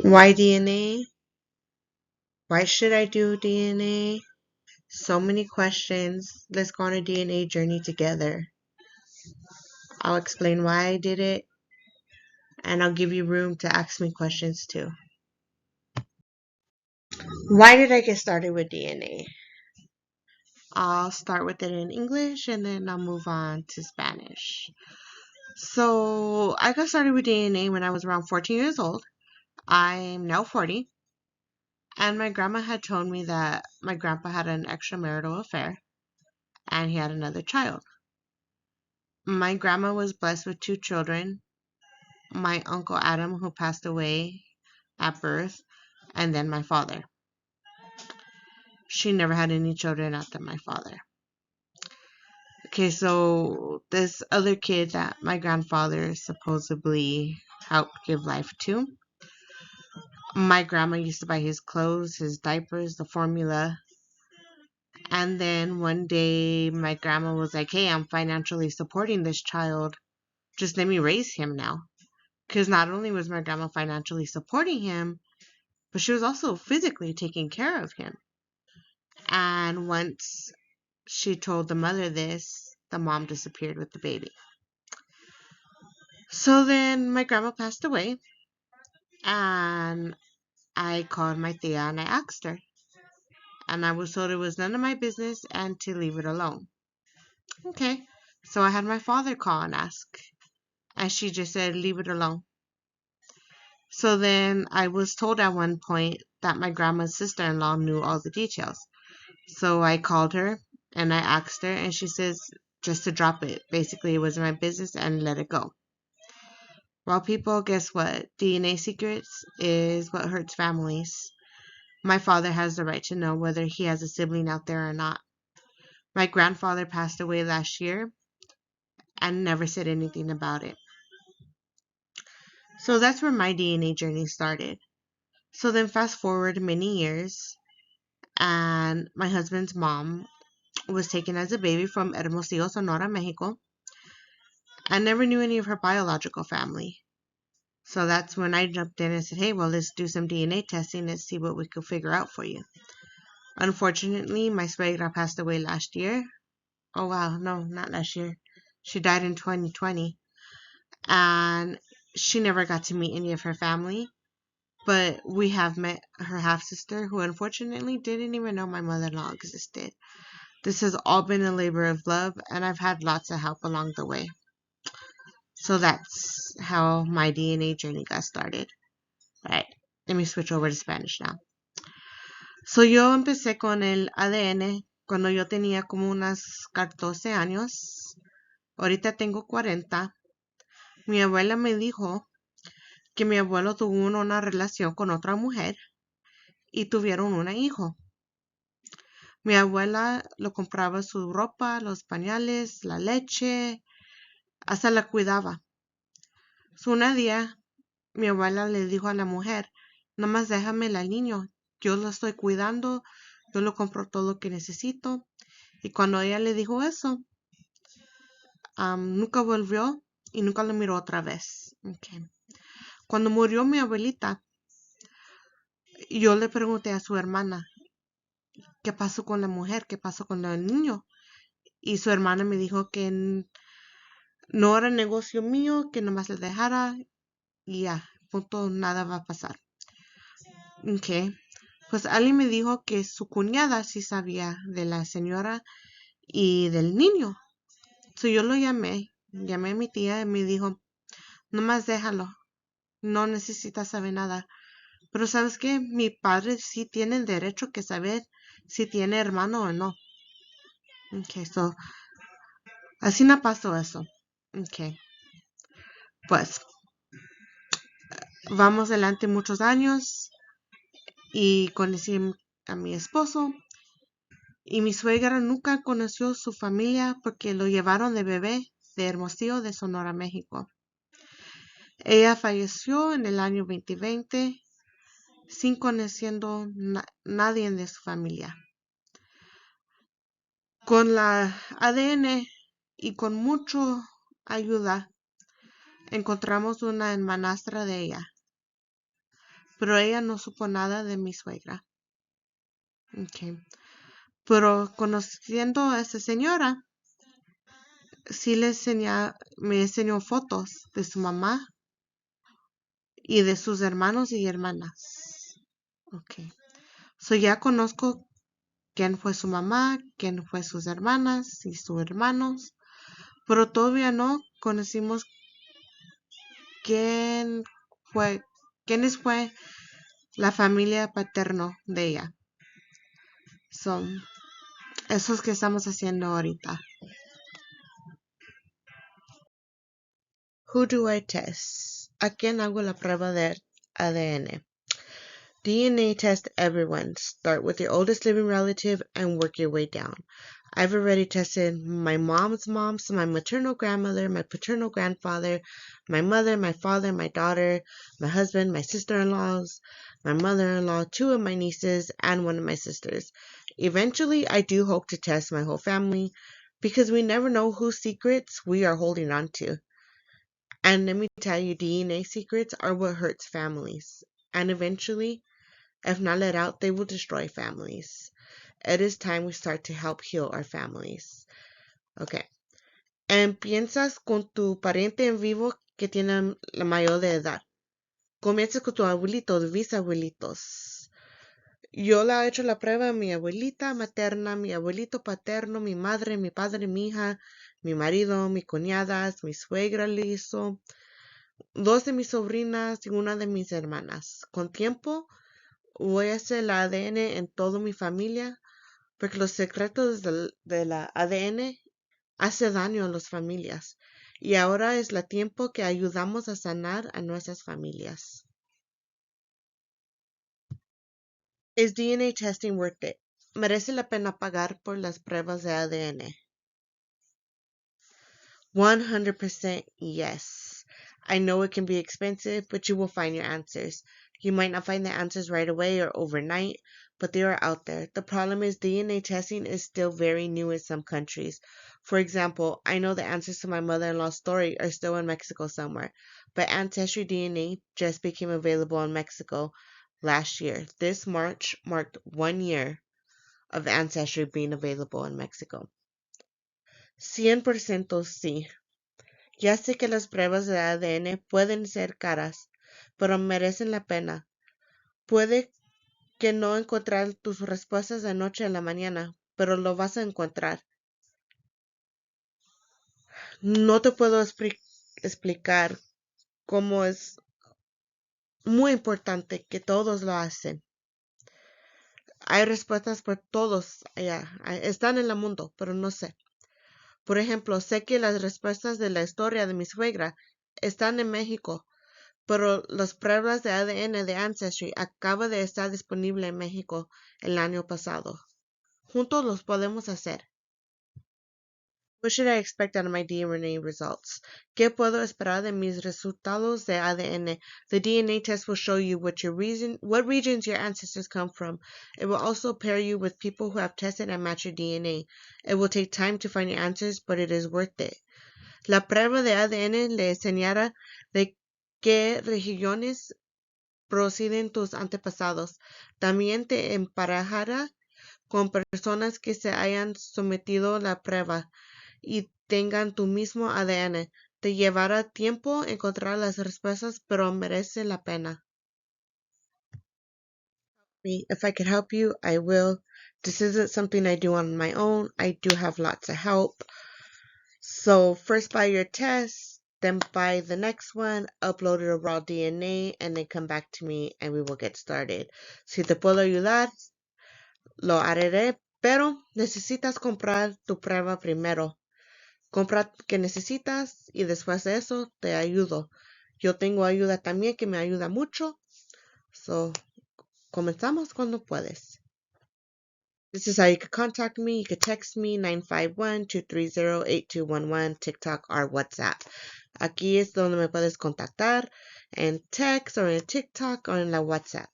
Why DNA? Why should I do DNA? So many questions. Let's go on a DNA journey together. I'll explain why I did it, and I'll give you room to ask me questions too. Why did I get started with DNA? I'll start with it in English and then I'll move on to Spanish. So, I got started with DNA when I was around 14 years old. I'm now 40, and my grandma had told me that my grandpa had an extramarital affair and he had another child. My grandma was blessed with two children, my uncle Adam, who passed away at birth, and then my father. She never had any children after my father. Okay, so this other kid that my grandfather supposedly helped give life to, my grandma used to buy his clothes, his diapers, the formula. And then one day my grandma was like, hey, I'm financially supporting this child. Just let me raise him now. Because not only was my grandma financially supporting him, but she was also physically taking care of him. And once she told the mother this, the mom disappeared with the baby. So then my grandma passed away, and I called my tia and I asked her. And I was told it was none of my business and to leave it alone. Okay, so I had my father call and ask, and she just said, leave it alone. So then I was told at one point that my grandma's sister-in-law knew all the details. So I called her and I asked her, and she says just to drop it. Basically, it wasn't my business and let it go. Well, people, guess what? DNA secrets is what hurts families. My father has the right to know whether he has a sibling out there or not. My grandfather passed away last year and never said anything about it. So that's where my DNA journey started. So then fast forward many years, and my husband's mom was taken as a baby from Hermosillo, Sonora, Mexico. I never knew any of her biological family. So that's when I jumped in and said, hey, well, let's do some DNA testing and see what we could figure out for you. Unfortunately, my suegra passed away last year. Oh, wow. No, not last year. She died in 2020. And she never got to meet any of her family. But we have met her half-sister, who unfortunately didn't even know my mother-in-law existed. This has all been a labor of love, and I've had lots of help along the way. So that's how my DNA journey got started. Right, let me switch over to Spanish now. So yo empecé con el ADN cuando yo tenía como unos 14 años. Ahorita tengo 40. Mi abuela me dijo que mi abuelo tuvo una relación con otra mujer y tuvieron un hijo. Mi abuela lo compraba su ropa, los pañales, la leche, hasta la cuidaba. So, un día mi abuela le dijo a la mujer, nomás déjame al niño, yo lo estoy cuidando, yo lo compro todo lo que necesito. Y cuando ella le dijo eso, nunca volvió y nunca lo miró otra vez. Okay. Cuando murió mi abuelita, yo le pregunté a su hermana, ¿qué pasó con la mujer? ¿Qué pasó con el niño? Y su hermana me dijo que no era negocio mío, que nomás le dejara y ya, punto, nada va a pasar. Okay. Pues alguien me dijo que su cuñada sí sabía de la señora y del niño. So yo lo llamé a mi tía y me dijo, nomás déjalo, no necesitas saber nada. Pero ¿sabes qué? Mi padre sí tiene el derecho que saber si tiene hermano o no. Okay, so así no pasó eso. Okay. Pues vamos adelante muchos años y conocí a mi esposo. Y mi suegra nunca conoció su familia porque lo llevaron de bebé de Hermosillo, de Sonora, México. Ella falleció en el año 2020 sin conociendo nadie de su familia. Con la ADN y con mucha ayuda encontramos una hermanastra de ella. pero ella no supo nada de mi suegra. Okay. Pero conociendo a esa señora, sí me enseñó fotos de su mamá y de sus hermanos y hermanas. Okay. So ya conozco quién fue su mamá, quién fue sus hermanas y sus hermanos, pero todavía no conocimos quién fue, quiénes fue la familia paterno de ella. Son esos que estamos haciendo ahorita. Who do I test? ¿A quién hago la prueba de ADN? DNA test everyone. Start with your oldest living relative and work your way down. I've already tested my mom's mom, so my maternal grandmother, my paternal grandfather, my mother, my father, my daughter, my husband, my sister-in-laws, my mother-in-law, 2 of my nieces, and 1 of my sisters. Eventually, I do hope to test my whole family because we never know whose secrets we are holding on to. And let me tell you, DNA secrets are what hurts families. And eventually, if not let out, they will destroy families. It is time we start to help heal our families. Okay. Empiezas con tu pariente en vivo que tiene la mayor de edad. Comienzas con tu abuelito, bisabuelitos. Yo le he hecho la prueba a mi abuelita materna, mi abuelito paterno, mi madre, mi padre, mi hija, mi marido, mi cuñadas, mi suegra le hizo, 2 de mis sobrinas y 1 de mis hermanas. Con tiempo voy a hacer el ADN en toda mi familia porque los secretos de la ADN hace daño a las familias y ahora es el tiempo que ayudamos a sanar a nuestras familias. ¿Es DNA testing worth it? ¿Merece la pena pagar por las pruebas de ADN? 100% yes. I know it can be expensive, but you will find your answers. You might not find the answers right away or overnight, but they are out there. The problem is DNA testing is still very new in some countries. For example, I know the answers to my mother-in-law's story are still in Mexico somewhere, but Ancestry DNA just became available in Mexico last year. This March marked 1 year of Ancestry being available in Mexico. 100% sí. Ya sé que las pruebas de ADN pueden ser caras, pero merecen la pena. Puede que no encontrar tus respuestas de noche a la mañana, pero lo vas a encontrar. No te puedo explicar cómo es muy importante que todos lo hacen. Hay respuestas por todos allá. Están en el mundo, pero no sé. Por ejemplo, sé que las respuestas de la historia de mi suegra están en México, pero las pruebas de ADN de Ancestry acaba de estar disponible en México el año pasado. Juntos los podemos hacer. What should I expect out of my DNA results? ¿Qué puedo esperar de mis resultados de ADN? The DNA test will show you what regions your ancestors come from. It will also pair you with people who have tested and matched your DNA. It will take time to find your answers, but it is worth it. La prueba de ADN le enseñará de qué regiones proceden tus antepasados. También te emparejará con personas que se hayan sometido a la prueba y tengan tu mismo ADN. Te llevará tiempo encontrar las respuestas, pero merece la pena. If I could help you, I will. This isn't something I do on my own. I do have lots of help. So first buy your test, then buy the next one, upload a raw DNA, and then come back to me and we will get started. Si te puedo ayudar, lo haré, pero necesitas comprar tu prueba primero. Compra que necesitas y después de eso te ayudo. Yo tengo ayuda también que me ayuda mucho. So, comenzamos cuando puedes. This is how you could contact me. You could text me 951-230-8211, TikTok or WhatsApp. Aquí es donde me puedes contactar en text o en TikTok o en la WhatsApp.